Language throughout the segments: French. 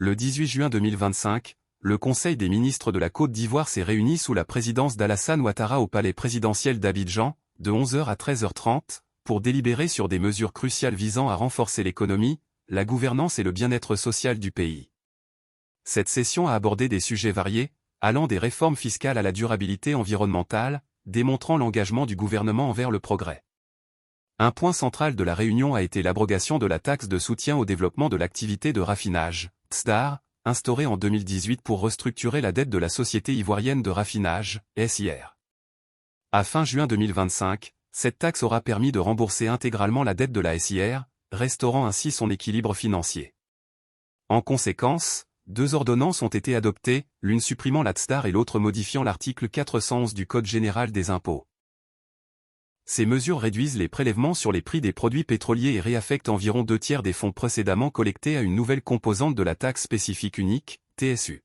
Le 18 juin 2025, le Conseil des ministres de la Côte d'Ivoire s'est réuni sous la présidence d'Alassane Ouattara au palais présidentiel d'Abidjan, de 11h à 13h30, pour délibérer sur des mesures cruciales visant à renforcer l'économie, la gouvernance et le bien-être social du pays. Cette session a abordé des sujets variés, allant des réformes fiscales à la durabilité environnementale, démontrant l'engagement du gouvernement envers le progrès. Un point central de la réunion a été l'abrogation de la taxe de soutien au développement de l'activité de raffinage, TSDAR, instaurée en 2018 pour restructurer la dette de la Société ivoirienne de raffinage, SIR. À fin juin 2025, cette taxe aura permis de rembourser intégralement la dette de la SIR, restaurant ainsi son équilibre financier. En conséquence, 2 ordonnances ont été adoptées, l'une supprimant la TSDAR et l'autre modifiant l'article 411 du Code général des impôts. Ces mesures réduisent les prélèvements sur les prix des produits pétroliers et réaffectent environ 2/3 des fonds précédemment collectés à une nouvelle composante de la taxe spécifique unique, TSU.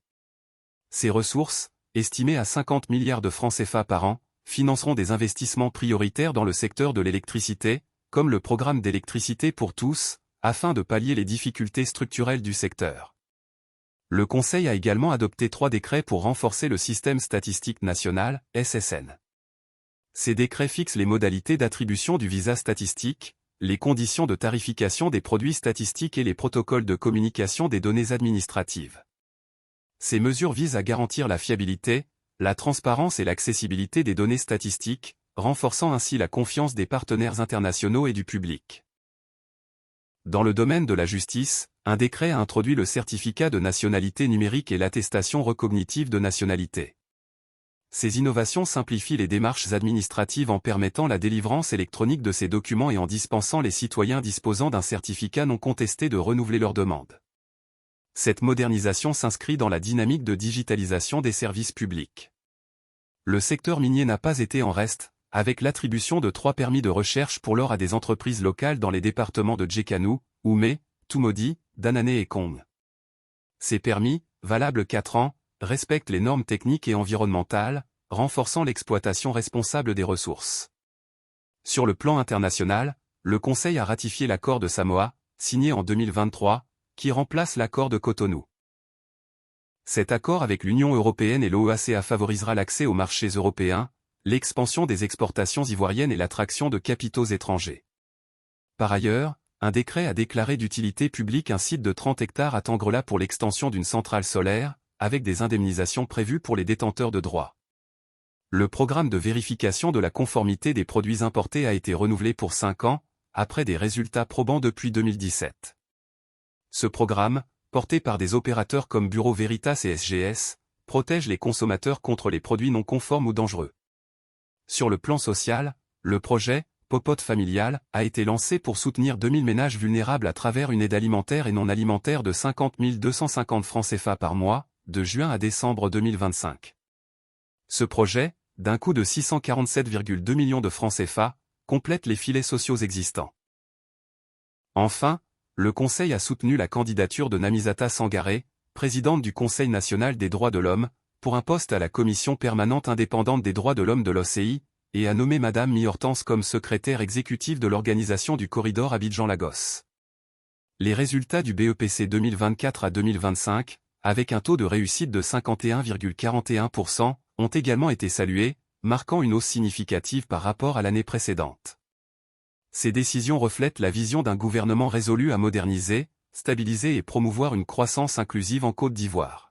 Ces ressources, estimées à 50 milliards de francs CFA par an, financeront des investissements prioritaires dans le secteur de l'électricité, comme le programme d'électricité pour tous, afin de pallier les difficultés structurelles du secteur. Le Conseil a également adopté 3 décrets pour renforcer le système statistique national, SSN. Ces décrets fixent les modalités d'attribution du visa statistique, les conditions de tarification des produits statistiques et les protocoles de communication des données administratives. Ces mesures visent à garantir la fiabilité, la transparence et l'accessibilité des données statistiques, renforçant ainsi la confiance des partenaires internationaux et du public. Dans le domaine de la justice, un décret a introduit le certificat de nationalité numérique et l'attestation recognitive de nationalité. Ces innovations simplifient les démarches administratives en permettant la délivrance électronique de ces documents et en dispensant les citoyens disposant d'un certificat non contesté de renouveler leur demande. Cette modernisation s'inscrit dans la dynamique de digitalisation des services publics. Le secteur minier n'a pas été en reste, avec l'attribution de 3 permis de recherche pour l'or à des entreprises locales dans les départements de Djekanou, Oumé, Toumodi, Danané et Kong. Ces permis, valables 4 ans, respectent les normes techniques et environnementales, renforçant l'exploitation responsable des ressources. Sur le plan international, le Conseil a ratifié l'accord de Samoa, signé en 2023, qui remplace l'accord de Cotonou. Cet accord avec l'Union européenne et l'OEA favorisera l'accès aux marchés européens, l'expansion des exportations ivoiriennes et l'attraction de capitaux étrangers. Par ailleurs, un décret a déclaré d'utilité publique un site de 30 hectares à Tangrela pour l'extension d'une centrale solaire, avec des indemnisations prévues pour les détenteurs de droits. Le programme de vérification de la conformité des produits importés a été renouvelé pour 5 ans, après des résultats probants depuis 2017. Ce programme, porté par des opérateurs comme Bureau Veritas et SGS, protège les consommateurs contre les produits non conformes ou dangereux. Sur le plan social, le projet Popote familial a été lancé pour soutenir 2000 ménages vulnérables à travers une aide alimentaire et non alimentaire de 50 250 francs CFA par mois, de juin à décembre 2025. Ce projet, d'un coût de 647,2 millions de francs CFA, complète les filets sociaux existants. Enfin, le Conseil a soutenu la candidature de Namisata Sangaré, présidente du Conseil national des droits de l'homme, pour un poste à la Commission permanente indépendante des droits de l'homme de l'OCI, et a nommé Madame Mi-Hortense comme secrétaire exécutive de l'organisation du corridor Abidjan-Lagos. Les résultats du BEPC 2024 à 2025, avec un taux de réussite de 51,41%, ont également été salués, marquant une hausse significative par rapport à l'année précédente. Ces décisions reflètent la vision d'un gouvernement résolu à moderniser, stabiliser et promouvoir une croissance inclusive en Côte d'Ivoire.